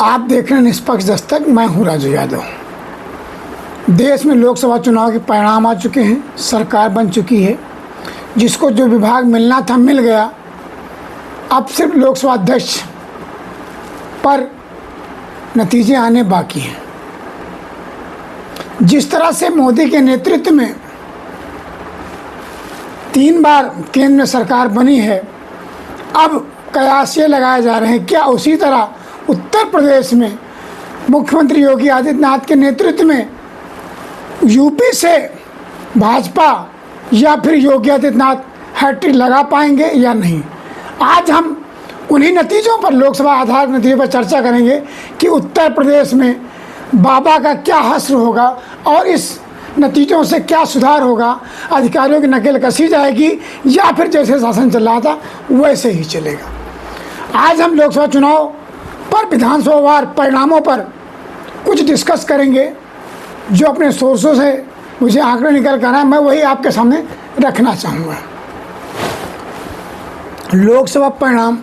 आप देख रहे हैं निष्पक्ष दस्तक, मैं हूं राजू यादव। देश में लोकसभा चुनाव के परिणाम आ चुके हैं, सरकार बन चुकी है, जिसको जो विभाग मिलना था मिल गया। अब सिर्फ लोकसभा अध्यक्ष पर नतीजे आने बाकी हैं। जिस तरह से मोदी के नेतृत्व में 3 बार केंद्र में सरकार बनी है, अब कयास ये लगाए जा रहे हैं क्या उसी तरह उत्तर प्रदेश में मुख्यमंत्री योगी आदित्यनाथ के नेतृत्व में यूपी से भाजपा या फिर योगी आदित्यनाथ हैट्रिक लगा पाएंगे या नहीं। आज हम उन्हीं नतीजों पर, लोकसभा आधार नतीजों पर चर्चा करेंगे कि उत्तर प्रदेश में बाबा का क्या हश्र होगा और इस नतीजों से क्या सुधार होगा। अधिकारियों की नकेल कसी जाएगी या फिर जैसे शासन चल रहा था वैसे ही चलेगा। आज हम लोकसभा चुनाव पर विधानसभा वार परिणामों पर कुछ डिस्कस करेंगे। जो अपने सोर्सों से मुझे आंकड़े निकल कर आए, मैं वही आपके सामने रखना चाहूँगा। लोकसभा परिणाम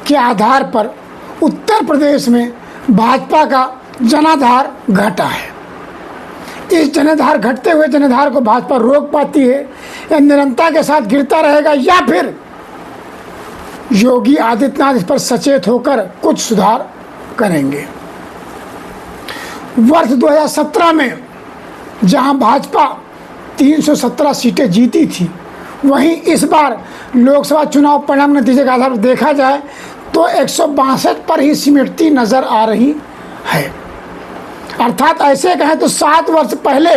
के आधार पर उत्तर प्रदेश में भाजपा का जनाधार घटा है। इस जनाधार घटते हुए जनाधार को भाजपा रोक पाती है या निरंतरता के साथ गिरता रहेगा, या फिर योगी आदित्यनाथ इस पर सचेत होकर कुछ सुधार करेंगे। वर्ष 2017 में जहां भाजपा 317 सीटें जीती थी, वहीं इस बार लोकसभा चुनाव परिणाम नतीजे के आधार पर देखा जाए तो 162 पर ही सिमटती नजर आ रही है। अर्थात ऐसे कहें तो 7 वर्ष पहले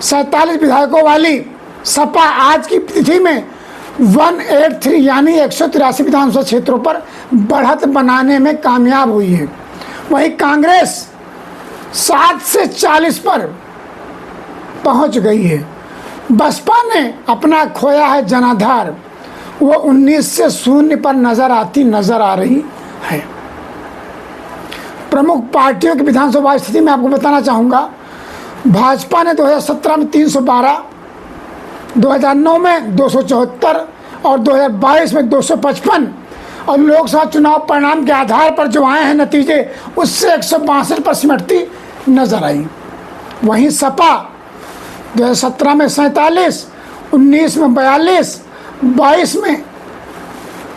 47 विधायकों वाली सपा आज की तिथि में 183 यानी 183 विधानसभा क्षेत्रों पर बढ़त बनाने में कामयाब हुई है। वहीं कांग्रेस 7 से 40 पर पहुंच गई है। बसपा ने अपना खोया है जनाधार, वो 19 से 0 पर नजर आ रही है। प्रमुख पार्टियों की विधानसभा स्थिति में आपको बताना चाहूँगा। भाजपा ने 2017 में 312, 2009 में 274 और 2022 में 255 और लोकसभा चुनाव परिणाम के आधार पर जो आए हैं नतीजे, उससे 162 पर सिमटती नजर आई। वहीं सपा 2017 में 47, 19 में 42, 22 में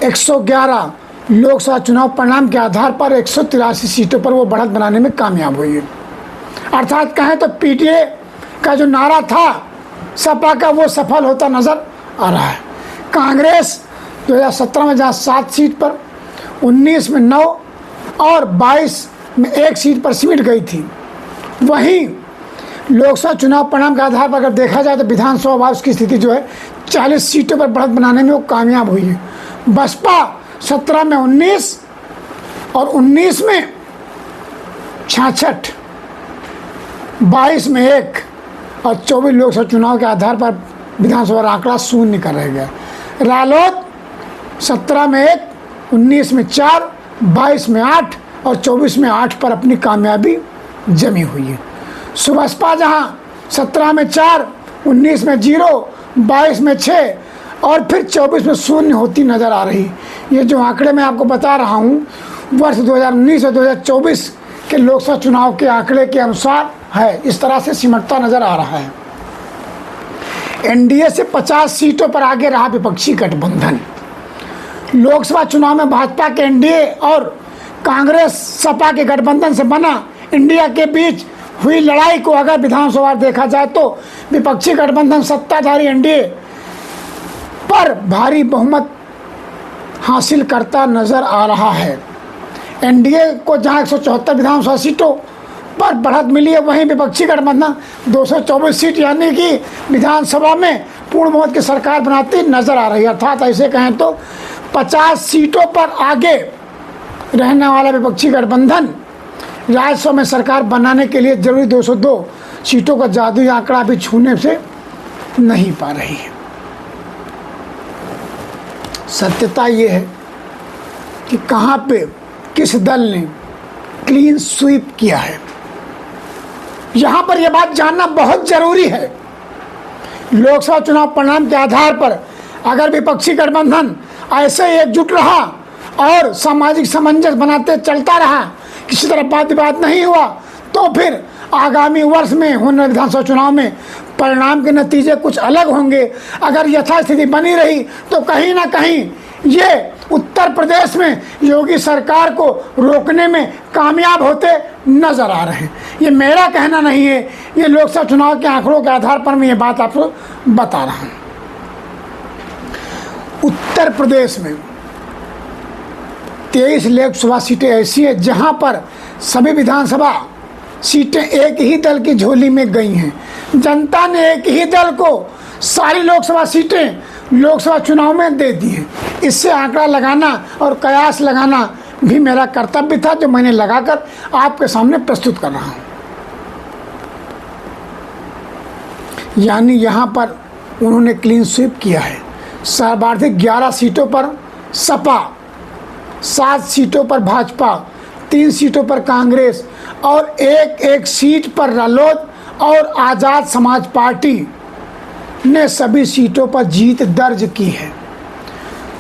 111 लोकसभा चुनाव परिणाम के आधार पर 183 सीटों पर वो बढ़त बनाने में कामयाब हुई है। अर्थात कहें तो पीटीए का जो नारा था सपा का, वो सफल होता नजर आ रहा है। कांग्रेस 2017 में जहाँ 7 सीट पर, 19 में 9 और 22 में 1 सीट पर सिमट गई थी। वहीं लोकसभा चुनाव परिणाम के आधार पर अगर देखा जाए तो विधानसभा वार की स्थिति जो है 40 सीटों पर बढ़त बनाने में वो कामयाब हुई है। बसपा 17 में 19 और 19 में 66, 22 में 1 और 24 लोकसभा चुनाव के आधार पर विधानसभा आंकड़ा 0 का रह गया। रालोद 17 में 1, 19 में 4, 22 में 8 और 24 में 8 पर अपनी कामयाबी जमी हुई है। सुबसपा जहाँ 17 में 4, 19 में 0, 22 में 6 और फिर 24 में 0 होती नज़र आ रही। ये जो आंकड़े मैं आपको बता रहा हूँ वर्ष 2019 और 2024 के लोकसभा चुनाव के आंकड़े के अनुसार है। इस तरह से सिमटता नज़र आ रहा है। एनडीए से 50 सीटों पर आगे रहा विपक्षी गठबंधन। लोकसभा चुनाव में भाजपा के एनडीए और कांग्रेस सपा के गठबंधन से बना इंडिया के बीच हुई लड़ाई को अगर विधानसभा देखा जाए तो विपक्षी गठबंधन सत्ताधारी एनडीए पर भारी बहुमत हासिल करता नजर आ रहा है। एनडीए को जहां 174 विधानसभा सीटों पर बढ़त मिली है, वहीं विपक्षी गठबंधन 224 सीट यानी कि विधानसभा में पूर्ण बहुमत की सरकार बनाती नजर आ रही है। अर्थात ऐसे कहें तो 50 सीटों पर आगे रहने वाला विपक्षी गठबंधन राज्यसभा में सरकार बनाने के लिए जरूरी 202 सीटों का जादुई आंकड़ा भी छूने से नहीं पा रही है। सत्यता ये है कि कहाँ पे किस दल ने क्लीन स्वीप किया है, यहाँ पर यह बात जानना बहुत जरूरी है। लोकसभा चुनाव परिणाम के आधार पर अगर विपक्षी गठबंधन ऐसे एकजुट रहा और सामाजिक सामंजस्य बनाते चलता रहा किसी तरह वाद विवाद नहीं हुआ तो फिर आगामी वर्ष में होने वाले विधानसभा चुनाव में परिणाम के नतीजे कुछ अलग होंगे। अगर यथास्थिति बनी रही तो कहीं ना कहीं ये उत्तर प्रदेश में योगी सरकार को रोकने में कामयाब होते नजर आ रहे हैं। ये मेरा कहना नहीं है, ये लोकसभा चुनाव के आंकड़ों के आधार पर मैं ये बात आपको बता रहा हूँ। उत्तर प्रदेश में 23 लोकसभा सीटें ऐसी हैं जहां पर सभी विधानसभा सीटें एक ही दल की झोली में गई हैं। जनता ने एक ही दल को सारी लोकसभा सीटें लोकसभा चुनाव में दे दी हैं। इससे आंकड़ा लगाना और कयास लगाना भी मेरा कर्तव्य था, जो मैंने लगाकर आपके सामने प्रस्तुत कर रहा हूं। यानी यहां पर उन्होंने क्लीन स्वीप किया है। सर्वाधिक 11 सीटों पर सपा, 7 सीटों पर भाजपा, 3 सीटों पर कांग्रेस और एक सीट पर रालोद और आज़ाद समाज पार्टी ने सभी सीटों पर जीत दर्ज की है।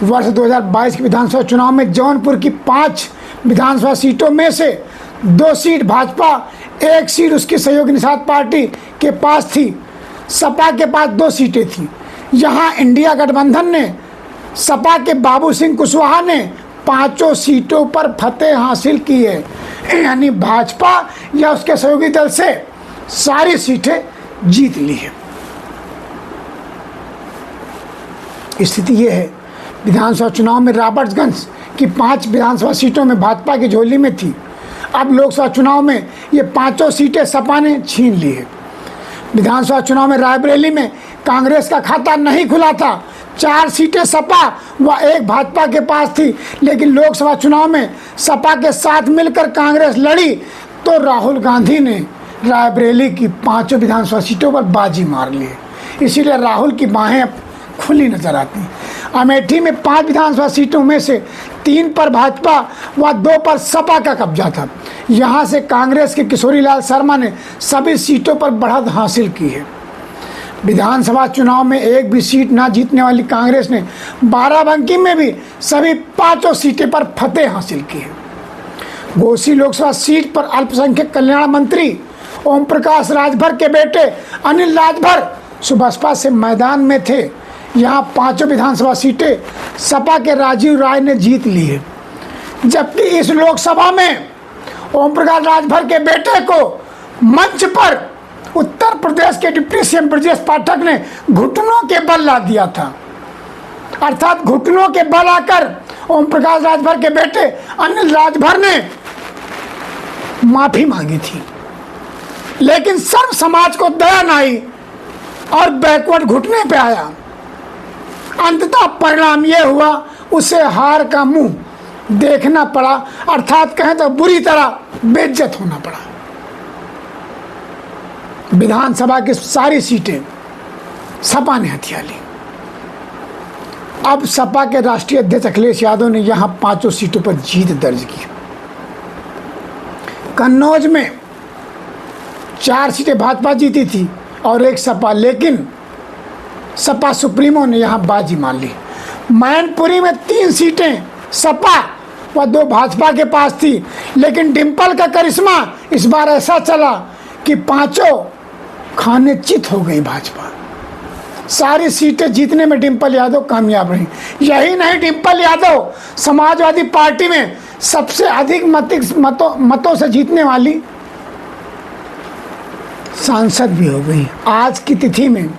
वर्ष 2022 के विधानसभा चुनाव में जौनपुर की 5 विधानसभा सीटों में से 2 सीट भाजपा, 1 सीट उसकी सहयोगी निषाद पार्टी के पास थी। सपा के पास 2 सीटें थीं। यहाँ इंडिया गठबंधन ने सपा के बाबू सिंह कुशवाहा ने 5 सीटों पर फतेह हासिल की है। यानी भाजपा या उसके सहयोगी दल से सारी सीटें जीत ली है। स्थिति यह है, विधानसभा चुनाव में रॉबर्ट्सगंज की 5 विधानसभा सीटों में भाजपा की झोली में थी। अब लोकसभा चुनाव में ये 5 सीटें सपा ने छीन ली है। विधानसभा चुनाव में रायबरेली में कांग्रेस का खाता नहीं खुला था। 4 सीटें सपा व 1 भाजपा के पास थी, लेकिन लोकसभा चुनाव में सपा के साथ मिलकर कांग्रेस लड़ी तो राहुल गांधी ने रायबरेली की 5 विधानसभा सीटों पर बाजी मार ली। इसीलिए राहुल की बाहें अब खुली नजर आती। अमेठी में 5 विधानसभा सीटों में से 3 पर भाजपा व 2 पर सपा का कब्जा था। यहां से कांग्रेस के किशोरीलाल शर्मा ने सभी सीटों पर बढ़त हासिल की है। विधानसभा चुनाव में एक भी सीट ना जीतने वाली कांग्रेस ने बाराबंकी में भी सभी 5 सीटें पर फतेह हासिल की है। घोसी लोकसभा सीट पर अल्पसंख्यक कल्याण मंत्री ओम प्रकाश राजभर के बेटे अनिल राजभर सुबसपा से मैदान में थे। यहाँ 5 विधानसभा सीटें सपा के राजीव राय ने जीत ली है, जबकि इस लोकसभा में ओम प्रकाश राजभर के बेटे को मंच पर उत्तर प्रदेश के डिप्टी सीएम ब्रजेश पाठक ने घुटनों के बल ला दिया था। अर्थात घुटनों के बल आकर ओम प्रकाश राजभर के बेटे अनिल राजभर ने माफी मांगी थी, लेकिन सर्व समाज को दया न आई और बैकवर्ड घुटने पे आया। अंततः परिणाम यह हुआ, उसे हार का मुंह देखना पड़ा, अर्थात कहें तो बुरी तरह बेइज्जत होना पड़ा। विधानसभा की सारी सीटें सपा ने हथिया ली। अब सपा के राष्ट्रीय अध्यक्ष अखिलेश यादव ने यहां 5 सीटों पर जीत दर्ज की। कन्नौज में 4 सीटें भाजपा जीती थी और 1 सपा, लेकिन सपा सुप्रीमो ने यहां बाजी मार ली। मैनपुरी में 3 सीटें सपा व 2 भाजपा के पास थी, लेकिन डिम्पल का करिश्मा इस बार ऐसा चला कि 5 खाने चित हो गई भाजपा। सारी सीटें जीतने में डिम्पल यादव कामयाब रही। यही नहीं, डिम्पल यादव समाजवादी पार्टी में सबसे अधिक मतों से जीतने वाली सांसद भी हो गई। आज की तिथि में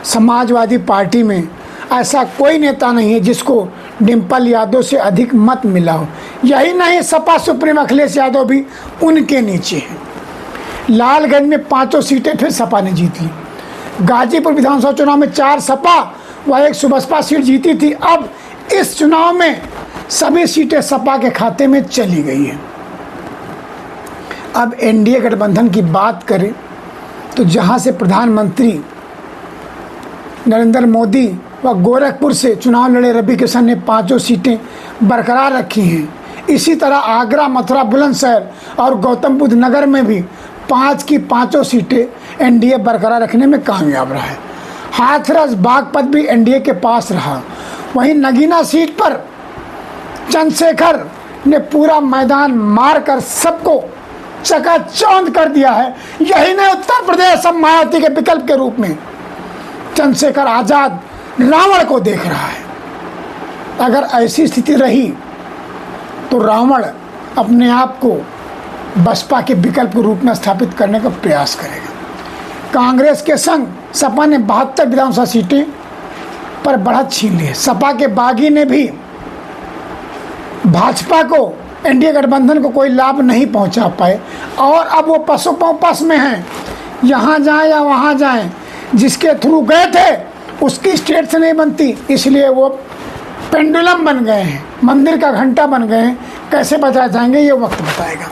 समाजवादी पार्टी में ऐसा कोई नेता नहीं है जिसको डिम्पल यादव से अधिक मत मिला हो। यही नहीं, सपा सुप्रीमो अखिलेश यादव भी उनके नीचे हैं। लालगंज में 5 सीटें फिर सपा ने जीत ली। गाजीपुर विधानसभा चुनाव में 4 सपा व 1 सुबसपा सीट जीती थी। अब इस चुनाव में सभी सीटें सपा के खाते में चली गई है। अब एनडीए गठबंधन की बात करें तो जहां से प्रधानमंत्री नरेंद्र मोदी व गोरखपुर से चुनाव लड़े रवि किशन ने 5 सीटें बरकरार रखी हैं, इसी तरह आगरा, मथुरा, बुलंदशहर और गौतम बुद्ध नगर में भी 5 की 5 सीटें एनडीए बरकरार रखने में कामयाब रहा है। हाथरस, बागपत भी एनडीए के पास रहा। वहीं नगीना सीट पर चंद्रशेखर ने पूरा मैदान मारकर सबको चकाचौंध कर दिया है। यही नहीं, उत्तर प्रदेश अब मायावती के विकल्प के रूप में चंद्रशेखर आजाद रावण को देख रहा है। अगर ऐसी स्थिति रही तो रावण अपने आप को बसपा के विकल्प के रूप में स्थापित करने का प्रयास करेगा। कांग्रेस के संग सपा ने 72 विधानसभा सीटें पर बढ़त छीन ली है। सपा के बागी ने भी भाजपा को, एनडीए गठबंधन को कोई लाभ नहीं पहुंचा पाए और अब वो पस में हैं, यहाँ जाएं या वहाँ जाएं, जिसके थ्रू गए थे उसकी स्टेट से नहीं बनती, इसलिए वो पेंडुलम बन गए हैं, मंदिर का घंटा बन गए हैं। कैसे बचा जाएंगे ये वक्त बताएगा।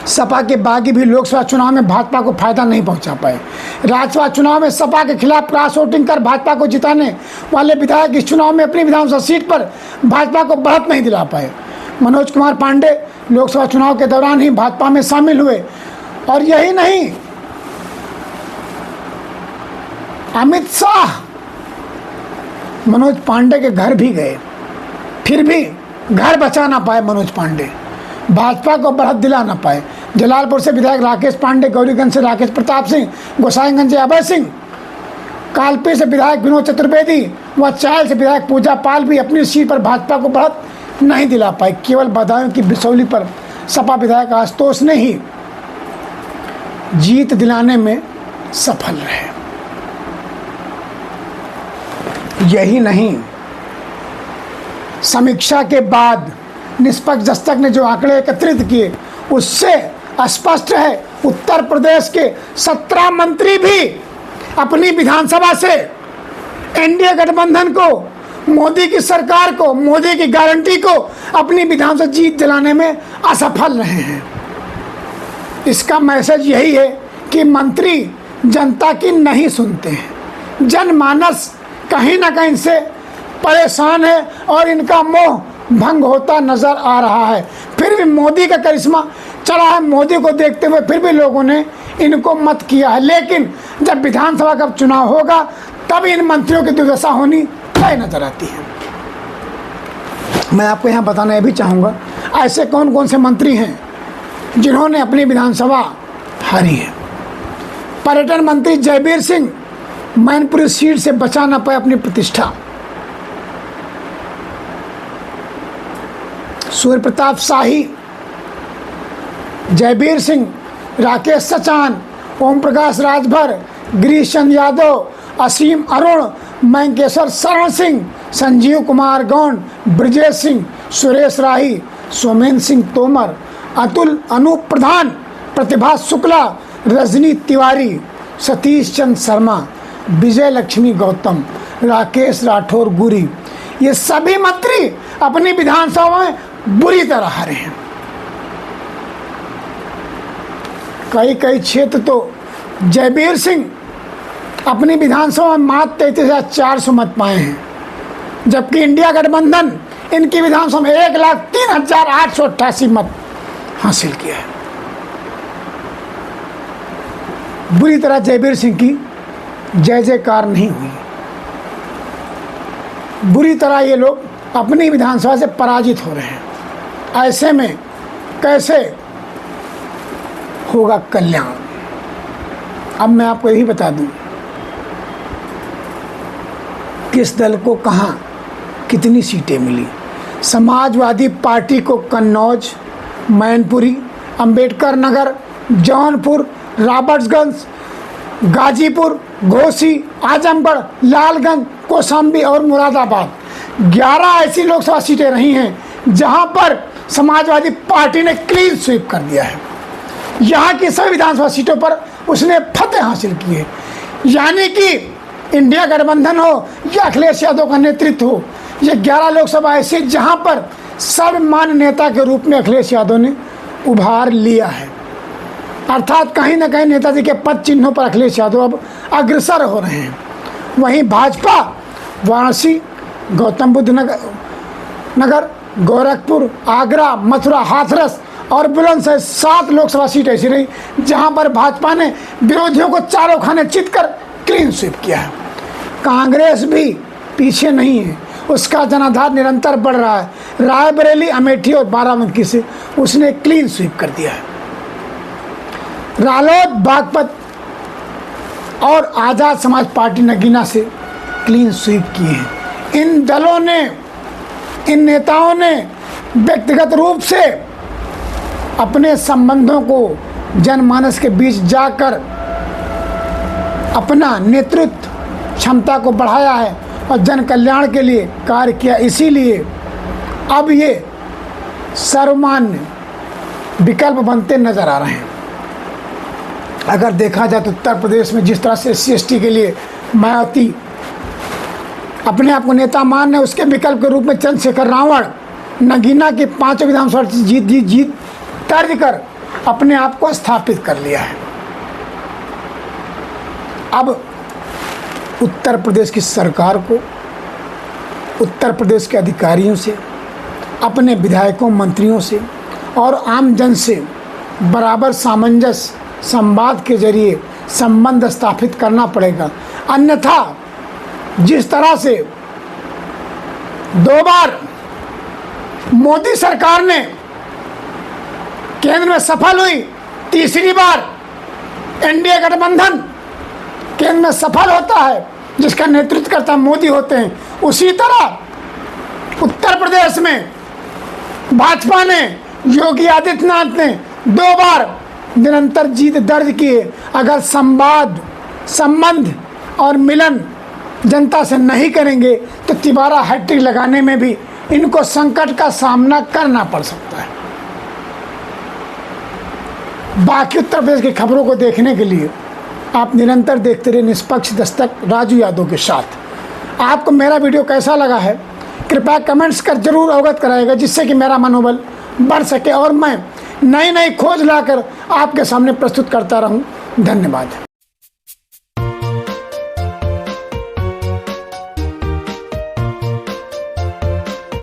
सपा के बागी भी लोकसभा चुनाव में भाजपा को फायदा नहीं पहुंचा पाए। राज्यसभा चुनाव में सपा के खिलाफ क्रॉस वोटिंग कर भाजपा को जिताने वाले विधायक इस चुनाव में अपनी विधानसभा सीट पर भाजपा को बढ़त नहीं दिला पाए। मनोज कुमार पांडे लोकसभा चुनाव के दौरान ही भाजपा में शामिल हुए और यही नहीं, अमित शाह मनोज पांडे के घर भी गए, फिर भी घर बचा ना पाए। मनोज पांडे भाजपा को बढ़त दिला ना पाए। जलालपुर से विधायक राकेश पांडे, गौरीगंज से राकेश प्रताप सिंह, गोसाईगंज से अभय सिंह, कालपी से विधायक विनोद चतुर्वेदी व चायल से विधायक पूजा पाल भी अपनी सीट पर भाजपा को बढ़त नहीं दिला पाए। केवल बदायूं की बिसौली पर सपा विधायक आशुतोष ने ही जीत दिलाने में सफल रहे। यही नहीं, समीक्षा के बाद निष्पक्ष दस्तक ने जो आंकड़े एकत्रित किए उससे स्पष्ट है उत्तर प्रदेश के 17 मंत्री भी अपनी विधानसभा से एनडीए गठबंधन को, मोदी की सरकार को, मोदी की गारंटी को अपनी विधानसभा जीत दिलाने में असफल रहे हैं। इसका मैसेज यही है कि मंत्री जनता की नहीं सुनते हैं। जनमानस कहीं ना कहीं से परेशान है और इनका मोह भंग होता नजर आ रहा है। फिर भी मोदी का करिश्मा चला है, मोदी को देखते हुए फिर भी लोगों ने इनको मत किया है। लेकिन जब विधानसभा का चुनाव होगा तब इन मंत्रियों की दुर्दशा होनी तय नजर आती है। मैं आपको यहाँ बताना यह भी चाहूँगा, ऐसे कौन कौन से मंत्री हैं जिन्होंने अपनी विधानसभा हारी है। पर्यटन मंत्री जयवीर सिंह मैनपुरी सीट से बचा न पाए अपनी प्रतिष्ठा। सूर्य प्रताप शाही, जयवीर सिंह, राकेश सचान, ओम प्रकाश राजभर, गिरीश चंद्र यादव, असीम अरुण, मैंकेश्वर शरण सिंह, संजीव कुमार गौंड, ब्रजेश सिंह, सुरेश राही, सोमेंद्र सिंह तोमर, अतुल अनूप प्रधान, प्रतिभा शुक्ला, रजनी तिवारी, सतीश चंद्र शर्मा, विजय लक्ष्मी गौतम, राकेश राठौर गुरी, ये सभी मंत्री अपनी विधानसभा में बुरी तरह हारे हैं। कई क्षेत्र तो जयवीर सिंह अपनी विधानसभा में मात्र 33,400 मत पाए हैं, जबकि इंडिया गठबंधन इनकी विधानसभा में 1,03,888 मत हासिल किया है। बुरी तरह जयवीर सिंह की जय जयकार नहीं हुई। बुरी तरह ये लोग अपनी विधानसभा से पराजित हो रहे हैं। ऐसे में कैसे होगा कल्याण? अब मैं आपको यही बता दूं, किस दल को कहां कितनी सीटें मिली। समाजवादी पार्टी को कन्नौज, मैनपुरी, अंबेडकर नगर, जौनपुर, रॉबर्ट्सगंज, गाजीपुर, घोसी, आजमगढ़, लालगंज, कौशाम्बी और मुरादाबाद 11 ऐसी लोकसभा सीटें रही हैं जहां पर समाजवादी पार्टी ने क्लीन स्वीप कर दिया है। यहाँ की सभी विधानसभा सीटों पर उसने फतेह हासिल की है। यानी कि इंडिया गठबंधन हो या अखिलेश यादव का नेतृत्व हो, ये 11 लोकसभा ऐसी जहाँ पर सर्वमान्य नेता के रूप में अखिलेश यादव ने उभार लिया है। अर्थात कहीं ना कहीं नेताजी के पद चिन्हों पर अखिलेश यादव अब अग्रसर हो रहे हैं। वहीं भाजपा वाराणसी, गौतम बुद्ध नगर, गोरखपुर, आगरा, मथुरा, हाथरस और बुलंदशहर 7 लोकसभा सीट ऐसी रही जहां पर भाजपा ने विरोधियों को चारों खाने जीतकर क्लीन स्वीप किया है। कांग्रेस भी पीछे नहीं है, उसका जनाधार निरंतर बढ़ रहा है। रायबरेली, अमेठी और बाराबंकी से उसने क्लीन स्वीप कर दिया है। रालोद, बागपत और आज़ाद समाज पार्टी नगीना से क्लीन स्वीप किए हैं। इन दलों ने, इन नेताओं ने व्यक्तिगत रूप से अपने संबंधों को जनमानस के बीच जाकर अपना नेतृत्व क्षमता को बढ़ाया है और जन कल्याण के लिए कार्य किया। इसीलिए अब ये सर्वमान्य विकल्प बनते नजर आ रहे हैं। अगर देखा जाए तो उत्तर प्रदेश में जिस तरह से SC/ST के लिए मायावती अपने आप को नेता मान रहे, उसके विकल्प के रूप में चंद्रशेखर रावण नगीना की 5 विधानसभा जीत दर्ज कर अपने आप को स्थापित कर लिया है। अब उत्तर प्रदेश की सरकार को उत्तर प्रदेश के अधिकारियों से, अपने विधायकों, मंत्रियों से और आम जन से बराबर सामंजस्य संवाद के जरिए संबंध स्थापित करना पड़ेगा। अन्यथा जिस तरह से 2 बार मोदी सरकार ने केंद्र में सफल हुई, तीसरी बार NDA गठबंधन केंद्र में सफल होता है जिसका नेतृत्व करता मोदी होते हैं, उसी तरह उत्तर प्रदेश में भाजपा ने, योगी आदित्यनाथ ने 2 बार निरंतर जीत दर्ज किए। अगर संवाद, संबंध और मिलन जनता से नहीं करेंगे तो तिबारा हैट्रिक लगाने में भी इनको संकट का सामना करना पड़ सकता है। बाकी उत्तर प्रदेश की खबरों को देखने के लिए आप निरंतर देखते रहिए निष्पक्ष दस्तक राजू यादव के साथ। आपको मेरा वीडियो कैसा लगा है कृपया कमेंट्स कर जरूर अवगत कराएगा, जिससे कि मेरा मनोबल बढ़ सके और मैं नई खोज लाकर आपके सामने प्रस्तुत करता रहूं। धन्यवाद।